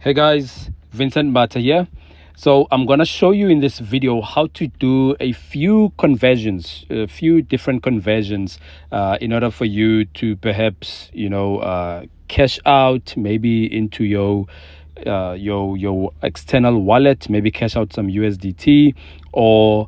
Hey guys, Vincent Bata here. So I'm going to show you in this video how to do a few different conversions in order for you to perhaps, cash out maybe into your external wallet, maybe cash out some USDT, or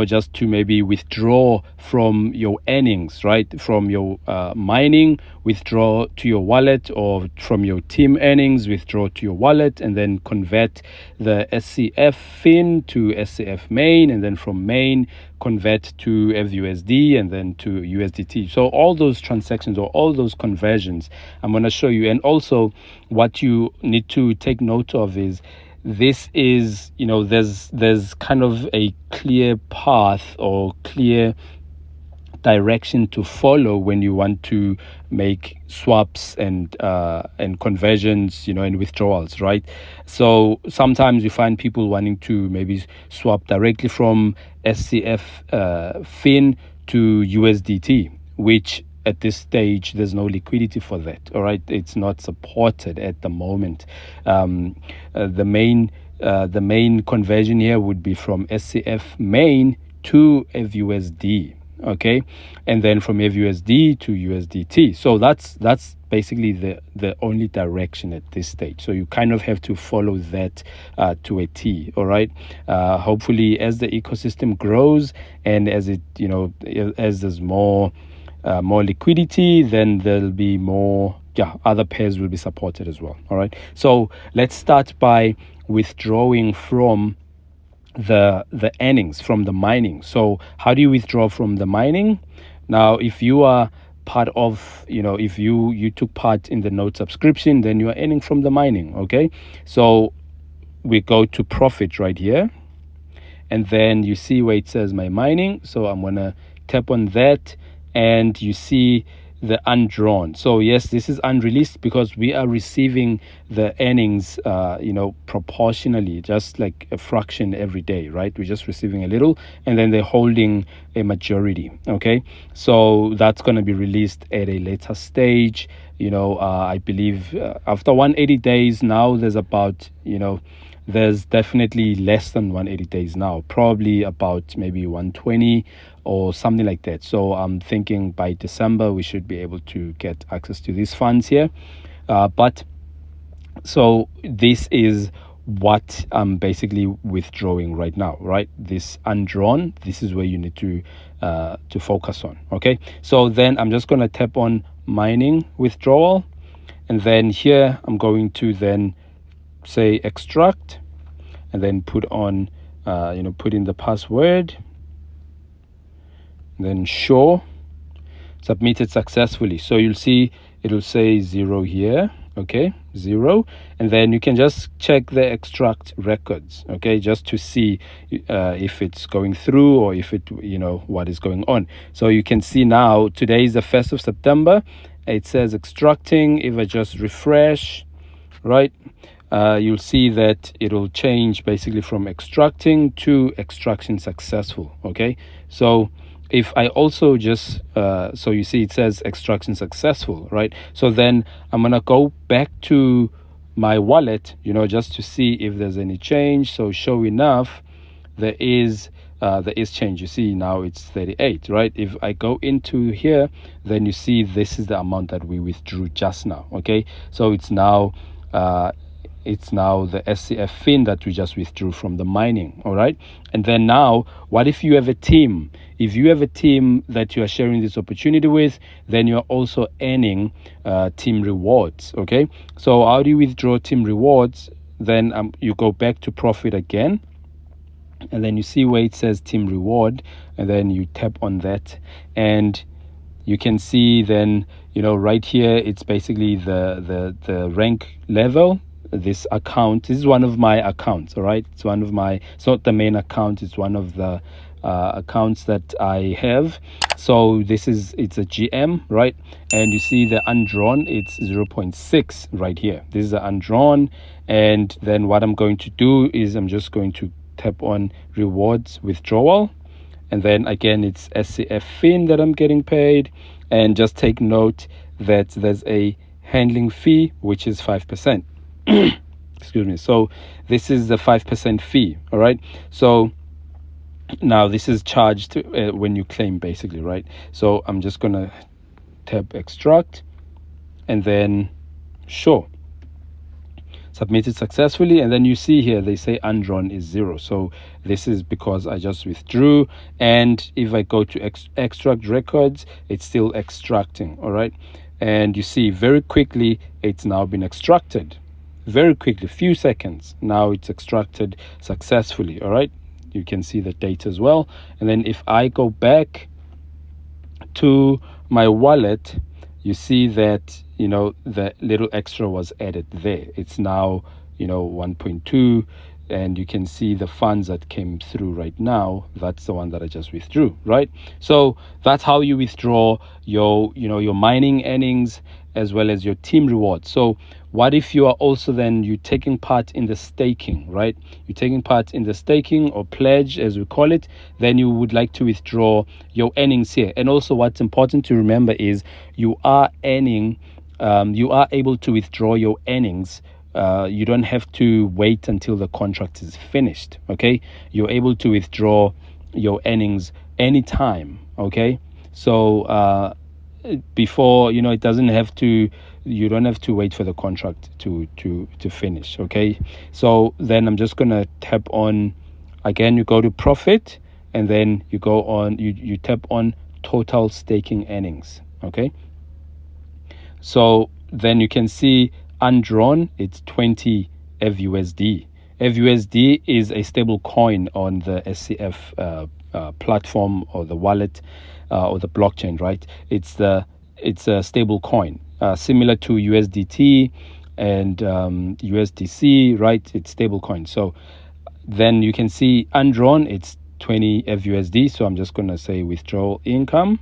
just to maybe withdraw from your earnings, right? From your mining, withdraw to your wallet, or from your team earnings, withdraw to your wallet, and then convert the SCF fin to SCF main, and then from main convert to FUSD and then to USDT. So all those transactions or all those conversions I'm going to show you. And also what you need to take note of is this is, there's kind of a clear path or clear direction to follow when you want to make swaps and conversions, and withdrawals, right? So sometimes you find people wanting to maybe swap directly from SCF fin to USDT, which at this stage there's no liquidity for that. All right, it's not supported at the moment. The main conversion here would be from SCF main to FUSD, okay, and then from FUSD to USDT. So that's basically the only direction at this stage. So you kind of have to follow that to a T. All right. Hopefully, as the ecosystem grows and as it as there's more liquidity, then there'll be more, other pairs will be supported as well. All right, so let's start by withdrawing from the earnings from the mining. So how do you withdraw from the mining? Now, if you are part of, if you took part in the node subscription, then you are earning from the mining. Okay, so we go to profit right here, and then you see where it says my mining. So I'm gonna tap on that, and you see the undrawn. So yes, this is unreleased because we are receiving the earnings proportionally, just like a fraction every day, right? We're just receiving a little, and then they're holding a majority. Okay, so that's going to be released at a later stage. I believe after 180 days. Now there's about, there's definitely less than 180 days now, probably about maybe 120 or something like that. So I'm thinking by December we should be able to get access to these funds here. But so this is what I'm basically withdrawing right now, right? This undrawn, this is where you need to focus on. Okay, so then I'm just going to tap on mining withdrawal, and then here I'm going to then say extract, and then put on put in the password, then show submitted successfully. So you'll see it'll say 0 here. Okay, 0, and then you can just check the extract records, okay, just to see if it's going through or if it what is going on. So you can see now today is the 1st of September. It says extracting. If I just refresh, right, you'll see that it'll change basically from extracting to extraction successful. Okay, so if I also just so you see it says extraction successful, right? So then I'm gonna go back to my wallet, just to see if there's any change. So show enough, there is change. You see now it's 38, right? If I go into here, then you see this is the amount that we withdrew just now. Okay, so it's now the SCF fin that we just withdrew from the mining. All right, and then now what if you have a team? If you have a team that you are sharing this opportunity with, then you're also earning team rewards. Okay, so how do you withdraw team rewards? Then you go back to profit again, and then you see where it says team reward, and then you tap on that, and you can see then right here it's basically the rank level. This account, this is one of my accounts. All right, it's not the main account, it's one of the accounts that I have. So it's a GM, right? And you see the undrawn, it's 0.6 right here. This is the undrawn, and then what I'm going to do is I'm just going to tap on rewards withdrawal, and then again it's SCF fin that I'm getting paid, and just take note that there's a handling fee which is 5%. excuse me. So this is the 5% fee. All right. So now this is charged when you claim, basically, right? So I'm just gonna tap extract and then sure, submitted successfully. And then you see here they say undrawn is 0, so this is because I just withdrew. And if I go to extract records, it's still extracting. All right, and you see very quickly it's now been extracted, very quickly, few seconds. Now it's extracted successfully. All right, you can see the date as well. And then if I go back to my wallet, you see that, you know, the little extra was added there. It's now, you know, 1.2, and you can see the funds that came through right now. That's the one that I just withdrew, right? So that's how you withdraw your, you know, your mining earnings as well as your team rewards. So what if you are also then you taking part in the staking, right? You're taking part in the staking or pledge, as we call it. Then you would like to withdraw your earnings here. And also what's important to remember is you are earning, you are able to withdraw your earnings. You don't have to wait until the contract is finished. Okay, you're able to withdraw your earnings anytime. Okay, so before, you know, it doesn't have to, you don't have to wait for the contract to finish. Okay, so then I'm just gonna tap on, again, you go to profit, and then you go on, you tap on total staking earnings. Okay, so then you can see undrawn, it's 20 FUSD. FUSD is a stable coin on the SCF platform, or the wallet, or the blockchain, right? It's a stable coin, similar to USDT and USDC, right? It's stable coin. So then you can see undrawn, it's 20 FUSD. So I'm just going to say withdrawal income.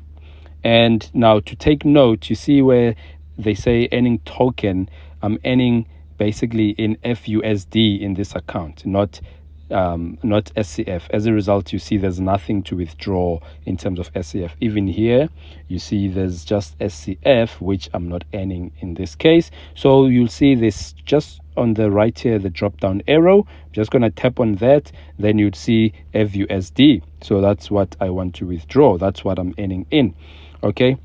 And now to take note, you see where they say earning token, I'm earning basically in FUSD in this account, not SCF. As a result, you see there's nothing to withdraw in terms of SCF. Even here, you see there's just SCF, which I'm not earning in this case. So you'll see this just on the right here, the drop down arrow. I'm just going to tap on that. Then you'd see FUSD. So that's what I want to withdraw. That's what I'm earning in. Okay.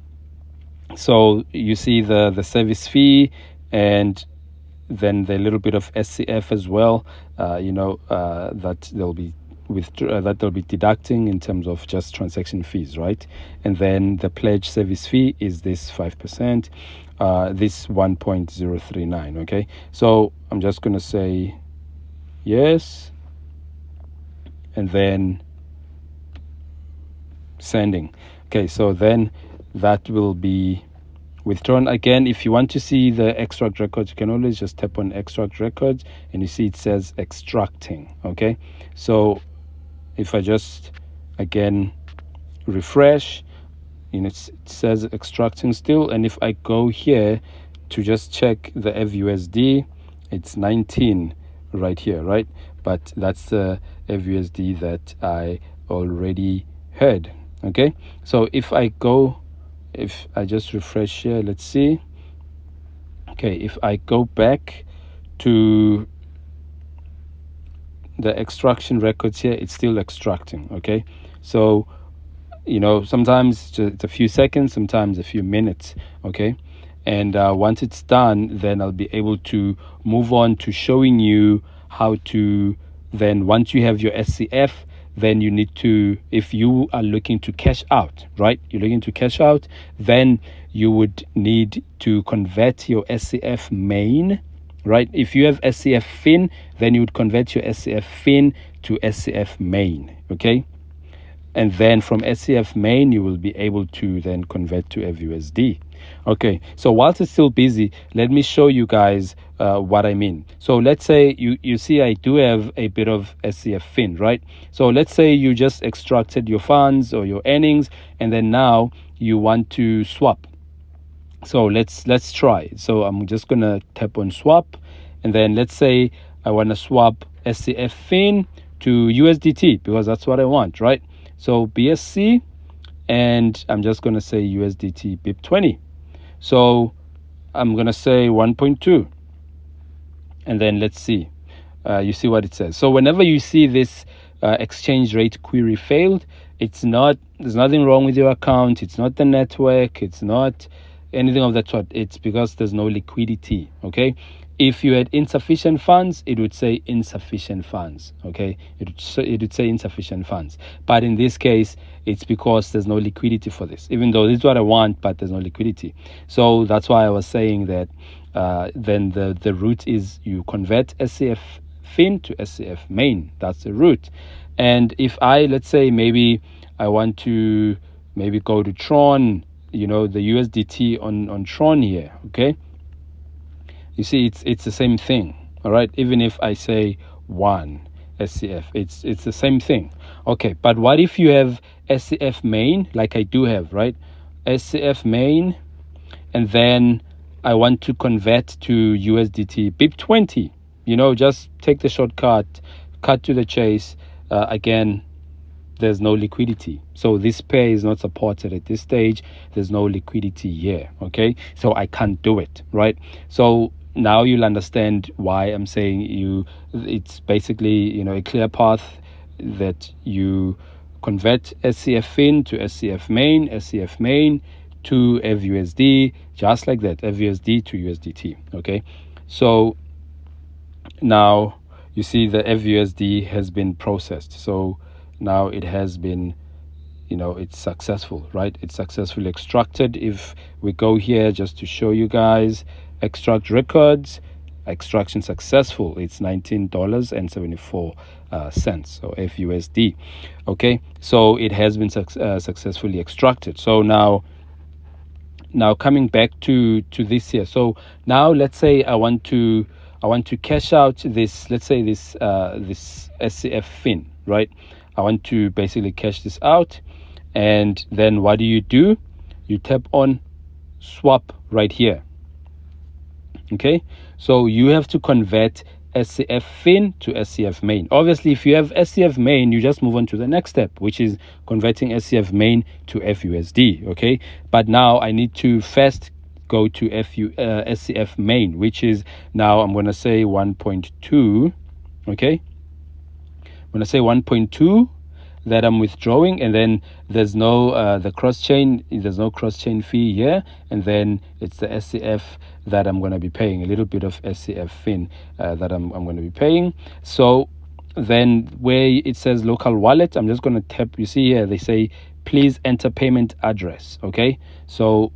So you see the service fee, and then the little bit of SCF as well, that they'll be deducting in terms of just transaction fees, right? And then the pledge service fee is this 5%, this 1.039. Okay, so I'm just going to say yes, and then sending. Okay, so then that will be withdrawn. Again, if you want to see the extract records, you can always just tap on extract records, and you see it says extracting. Okay, so if I just again refresh, you know, it says extracting still. And if I go here to just check the FUSD, it's 19 right here, right? But that's the FUSD that I already had. Okay, so if I just refresh here, let's see. Okay, if I go back to the extraction records here, it's still extracting. Okay, so you know, sometimes it's a few seconds, sometimes a few minutes. Okay, and once it's done, then I'll be able to move on to showing you how to then, once you have your SCF, then you need to, if you are looking to cash out, right? You're looking to cash out, then you would need to convert your SCF main, right? If you have SCF fin, then you would convert your SCF fin to SCF main, okay? And then from SCF main, you will be able to then convert to FUSD. Okay, so whilst it's still busy, let me show you guys what I mean. So let's say you see I do have a bit of SCF fin, right? So let's say you just extracted your funds or your earnings, and then now you want to swap. So let's try. So I'm just gonna tap on swap, and then let's say I want to swap SCF fin to USDT because that's what I want, right? So BSC, and I'm just gonna say USDT Bep20. So I'm gonna say 1.2. and then let's see. You see what it says. So whenever you see this exchange rate query failed, there's nothing wrong with your account. It's not the network. It's not anything of that sort. It's because there's no liquidity. Okay. If you had insufficient funds, it would say insufficient funds. Okay. It would say insufficient funds. But in this case, it's because there's no liquidity for this. Even though this is what I want, but there's no liquidity. So that's why I was saying that then the route is you convert SCF Fin to SCF main. That's the route. And if let's say maybe I want to maybe go to Tron, the USDT on Tron here, okay? You see, it's the same thing, all right? Even if I say 1 SCF, it's the same thing. Okay, but what if you have SCF main, like I do have, right? SCF main, and then I want to convert to USDT Bep20. Just take the shortcut, cut to the chase. Again, there's no liquidity. So this pair is not supported at this stage. There's no liquidity here, okay? So I can't do it, right? So now you'll understand why I'm saying it's basically, a clear path that you convert SCF Fin to SCF main to FUSD, just like that, FUSD to USDT, okay? So now you see the FUSD has been processed. So now it has been, it's successful, right? It's successfully extracted. If we go here just to show you guys, extract records, extraction successful. It's $19.74, so FUSD. Okay, so it has been successfully extracted. So now coming back to this here. So now let's say I want to cash out this, let's say this SCF Fin, right? I want to basically cash this out, and then what do? You tap on swap right here. Okay, so you have to convert SCF Fin to SCF main. Obviously, if you have SCF main, you just move on to the next step, which is converting SCF main to FUSD. Okay, but now I need to first go to SCF main, which is now I'm going to say 1.2. Okay, I'm going to say 1.2 that I'm withdrawing, and then there's no cross chain fee here, and then it's the SCF that I'm going to be paying, a little bit of SCF Fin that I'm going to be paying. So then where it says local wallet, I'm just going to tap. You see here they say please enter payment address. Okay, so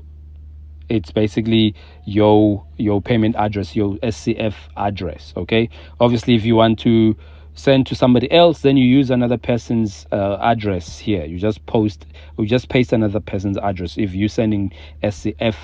it's basically your payment address, your SCF address. Okay, obviously if you want to send to somebody else, then you use another person's address here. You just paste another person's address. If you're sending SCF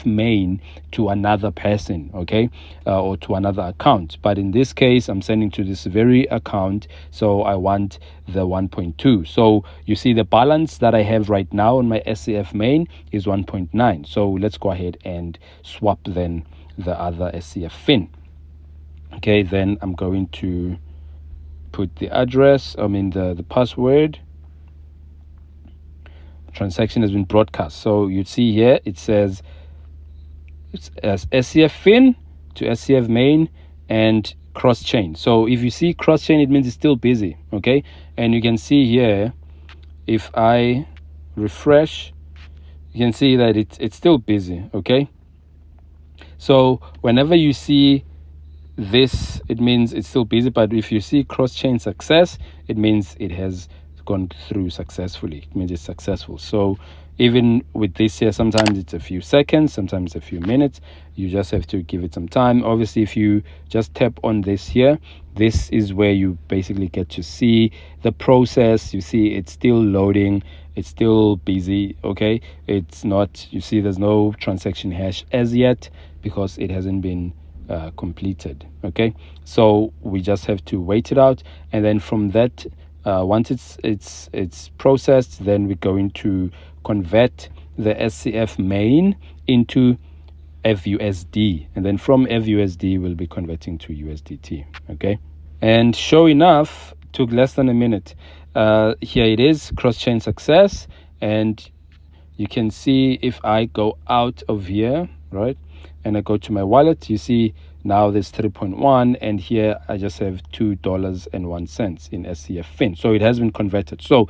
main to another person, okay, or to another account. But in this case, I'm sending to this very account, so I want the 1.2. So you see the balance that I have right now on my SCF main is 1.9. So let's go ahead and swap then the other SCF Fin. Okay, then I'm going to put the address, the password. Transaction has been broadcast. So you see here it says it's as SCF Fin to SCF main and cross chain. So if you see cross chain, it means it's still busy. Okay, and you can see here, if I refresh, you can see that it's still busy. Okay, so whenever you see this, it means it's still busy, but if you see cross-chain success, it means it has gone through successfully. It means it's successful. So even with this here, sometimes it's a few seconds, sometimes a few minutes. You just have to give it some time. Obviously, if you just tap on this here, this is where you basically get to see the process. You see it's still loading, it's still busy. Okay, it's not, you see there's no transaction hash as yet because it hasn't been completed. Okay, so we just have to wait it out, and then from that, once it's processed, then we're going to convert the SCF main into FUSD, and then from FUSD we'll be converting to USDT. Okay, and sure enough, took less than a minute. Here it is, cross-chain success, and you can see if I go out of here, right, and I go to my wallet, you see now there's 3.1, and here I just have $2.01 in SCF Fin. So it has been converted. So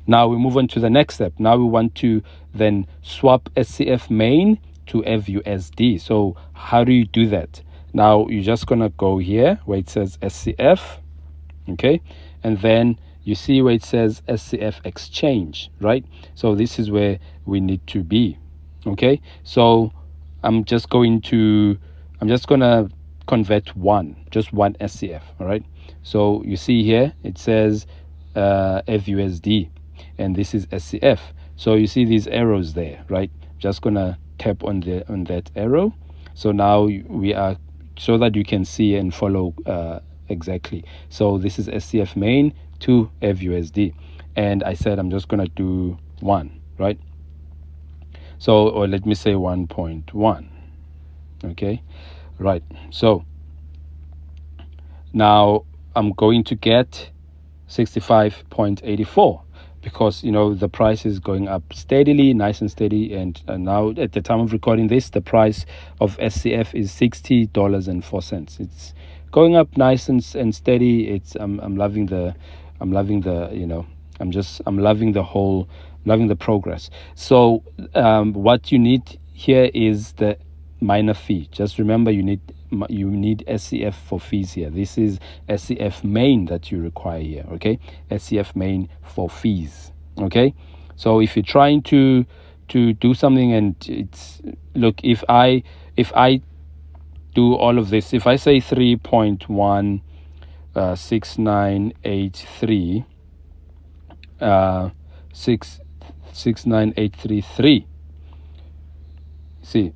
now we move on to the next step. Now we want to then swap SCF main to FUSD. So how do you do that? Now you're just gonna go here where it says SCF, okay, and then you see where it says SCF exchange, right? So this is where we need to be, okay? So I'm just gonna convert just one SCF, all right? So you see here it says FUSD, and this is SCF. So you see these arrows there, right? Just gonna tap on that arrow. So now we are, so that you can see and follow exactly. So this is SCF main to FUSD, and I said I'm just gonna do 1, right? So, or let me say 1.1, okay, right? So now I'm going to get 65.84 because, you know, the price is going up steadily, nice and steady, and now at the time of recording this, the price of SCF is $60.04. It's going up nice and steady. It's I'm loving the you know, I'm loving the progress. So what you need here is the miner fee. Just remember, you need SCF for fees here. This is SCF main that you require here, okay? SCF main for fees, okay? So if you're trying to do something, and it's, look, if I do all of this, if I say 3.16983 69833, see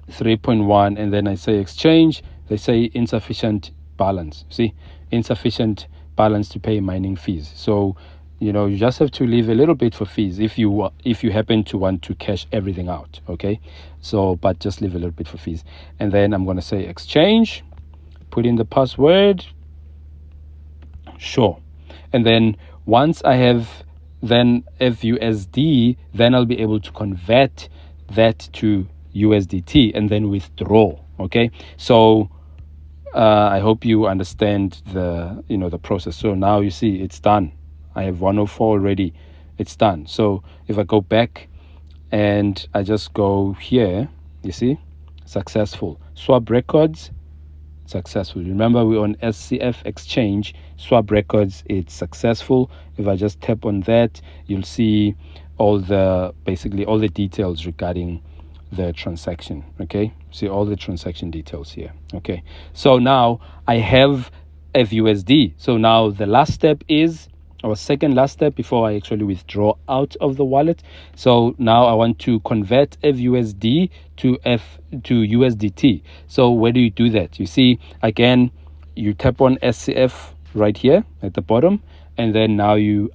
3.1, and then I say exchange, they say insufficient balance. See, insufficient balance to pay mining fees. So, you know, you just have to leave a little bit for fees if you happen to want to cash everything out, okay? So, but just leave a little bit for fees. And then I'm going to say exchange, put in the password, sure. And then once I have then FUSD, then I'll be able to convert that to USDT and then withdraw, okay? So I hope you understand the process. So now you see it's done. I have 104 already. It's done. So if I go back and I just go here, you see, successful. Swap records, successful. Remember, we're on SCF exchange. Swap records, it's successful. If I just tap on that, you'll see basically all the details regarding the transaction, okay? See all the transaction details here, okay? So now I have FUSD. So now the last step is, our second last step before I actually withdraw out of the wallet. So now I want to convert FUSD to USDT. So where do you do that? You see, again, you tap on SCF right here at the bottom, and then now you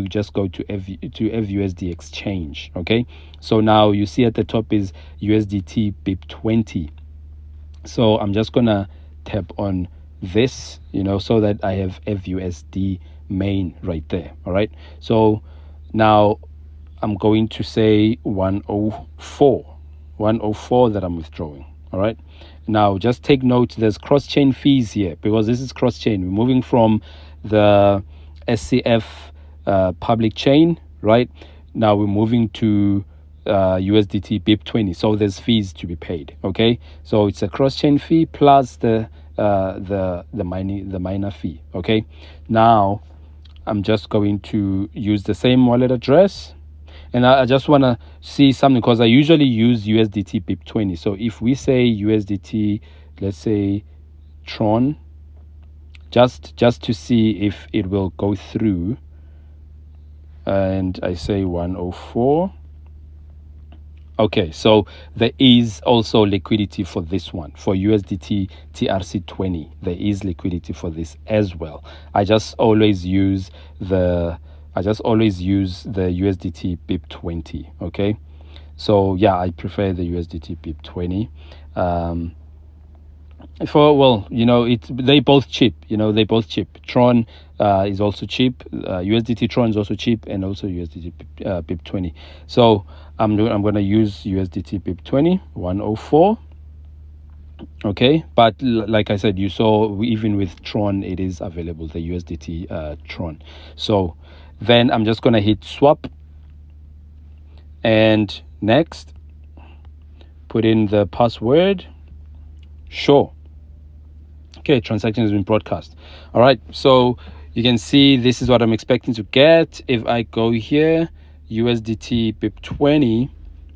just go to FUSD exchange, okay? So now you see at the top is USDT Bep20. So I'm just gonna tap on this, so that I have FUSD main right there. All right, so now I'm going to say 104 that I'm withdrawing. All right, now just take note, there's cross-chain fees here because this is cross-chain. We're moving from the SCF public chain, right? Now we're moving to USDT Bep20, so there's fees to be paid. Okay, so it's a cross-chain fee plus the miner fee. Okay, now I'm just going to use the same wallet address, and I just want to see something because I usually use USDT Bep20. So if we say USDT, let's say Tron, just to see if it will go through, and I say 104. Okay, so there is also liquidity for this one, for USDT TRC20. There is liquidity for this as well. I just always use the USDT Bep20. Okay, so yeah, I prefer the USDT Bep20. They both cheap. They both cheap. Tron is also cheap. USDT Tron is also cheap, and also USDT Bep20. So I'm going to use USDT Bep20 104. Okay, but like I said, you saw even with Tron it is available, the USDT Tron. So then I'm just going to hit swap and next, put in the password. Sure. Okay, transaction has been broadcast. All right, so you can see this is what I'm expecting to get. If I go here, USDT Bep20,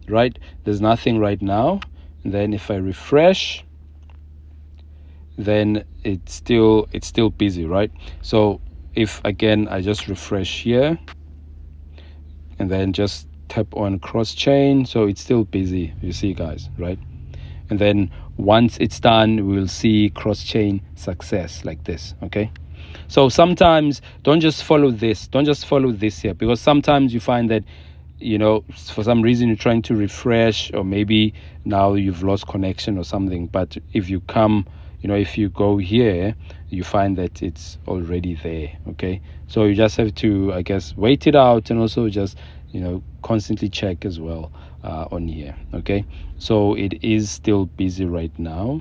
right, there's nothing right now. And then if I refresh, then it's still busy, right? So if again I just refresh here and then just tap on cross chain, so it's still busy, you see guys, right? And then once it's done, we'll see cross chain success like this. Okay, so sometimes don't just follow this here, because sometimes you find that, you know, for some reason you're trying to refresh, or maybe now you've lost connection or something. But if you come, you know, if you go here, you find that it's already there. Okay, so you just have to, I guess, wait it out, and also just, you know, constantly check as well on here. Okay, so it is still busy right now.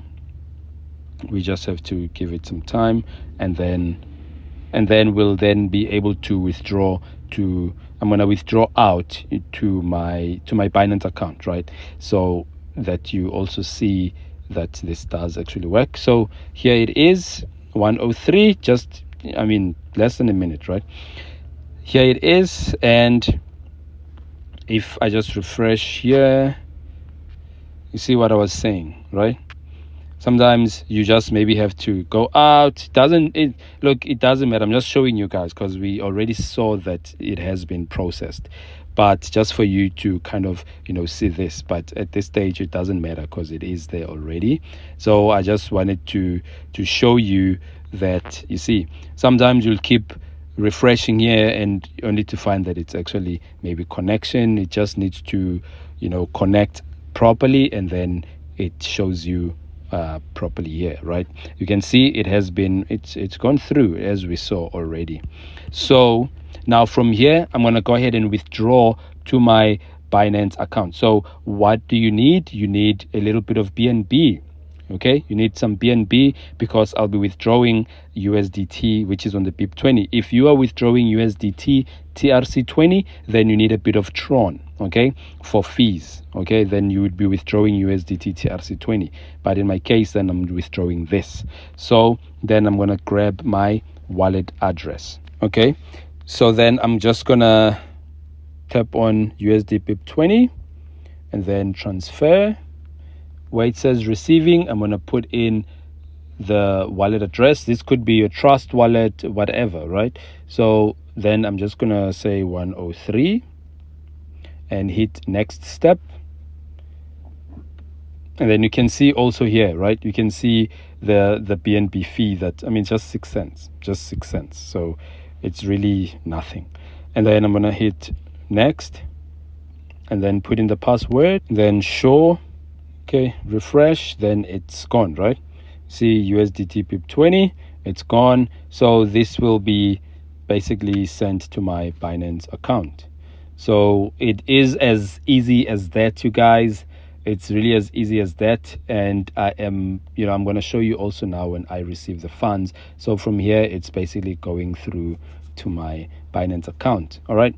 We just have to give it some time, and then we'll then be able to withdraw to, I'm going to withdraw out to my Binance account, right? So that you also see that this does actually work. So here it is, 103, just, I mean, less than a minute, right? Here it is. And if I just refresh here, you see what I was saying, right? Sometimes you just maybe have to go out. It doesn't matter. I'm just showing you guys because we already saw that it has been processed, but just for you to kind of, you know, see this. But at this stage it doesn't matter because it is there already. So I just wanted to show you that, you see, sometimes you'll keep refreshing here and only to find that it's actually maybe connection. It just needs to, you know, connect properly, and then it shows you properly here, right? You can see it has been, it's gone through as we saw already. So now from here I'm going to go ahead and withdraw to my Binance account. So what do you need? You need a little bit of BNB. Okay, you need some BNB because I'll be withdrawing USDT, which is on the Bep20. If you are withdrawing USDT TRC20, then you need a bit of Tron, okay, for fees. Okay, then you would be withdrawing USDT TRC20. But in my case, then I'm withdrawing this. So then I'm going to grab my wallet address. Okay, so then I'm just going to tap on USD Bep20 and then transfer. Where it says receiving, I'm going to put in the wallet address. This could be your trust wallet, whatever, right? So then I'm just going to say 103 and hit next step. And then you can see also here, right? You can see the BNB fee that, I mean, just 6 cents, So it's really nothing. And then I'm going to hit next and then put in the password, then sure. Okay, refresh, then it's gone, right? See USDT Bep20, it's gone. So this will be basically sent to my Binance account. So it is as easy as that, you guys. It's really as easy as that. And I am, you know, I'm going to show you also now when I receive the funds. So from here, it's basically going through to my Binance account. All right.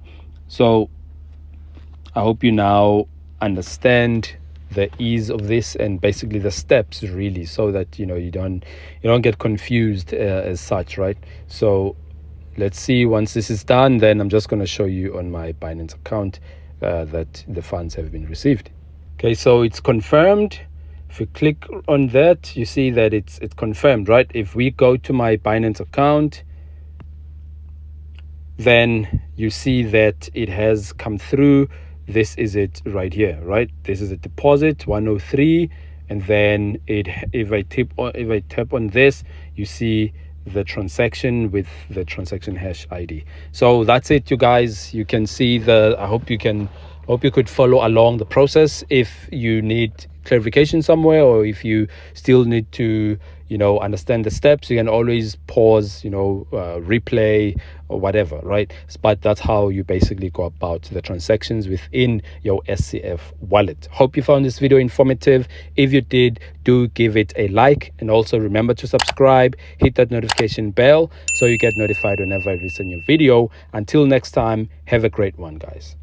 So I hope you now understand the ease of this and basically the steps, really, so that, you know, you don't get confused as such, right? So let's see, once this is done, then I'm just going to show you on my Binance account that the funds have been received. Okay, so it's confirmed. If you click on that, you see that it's confirmed, right? If we go to my Binance account, then you see that it has come through. This is it right here, right? This is a deposit 103, and then if I tap on this, you see the transaction with the transaction hash ID. So that's it, you guys. You can see I hope you could follow along the process. If you need clarification somewhere, or if you still need to, understand the steps, you can always pause, replay or whatever, right? But that's how you basically go about the transactions within your SCF wallet. Hope you found this video informative. If you did, do give it a like, and also remember to subscribe, hit that notification bell so you get notified whenever I release a new video. Until next time, have a great one, guys.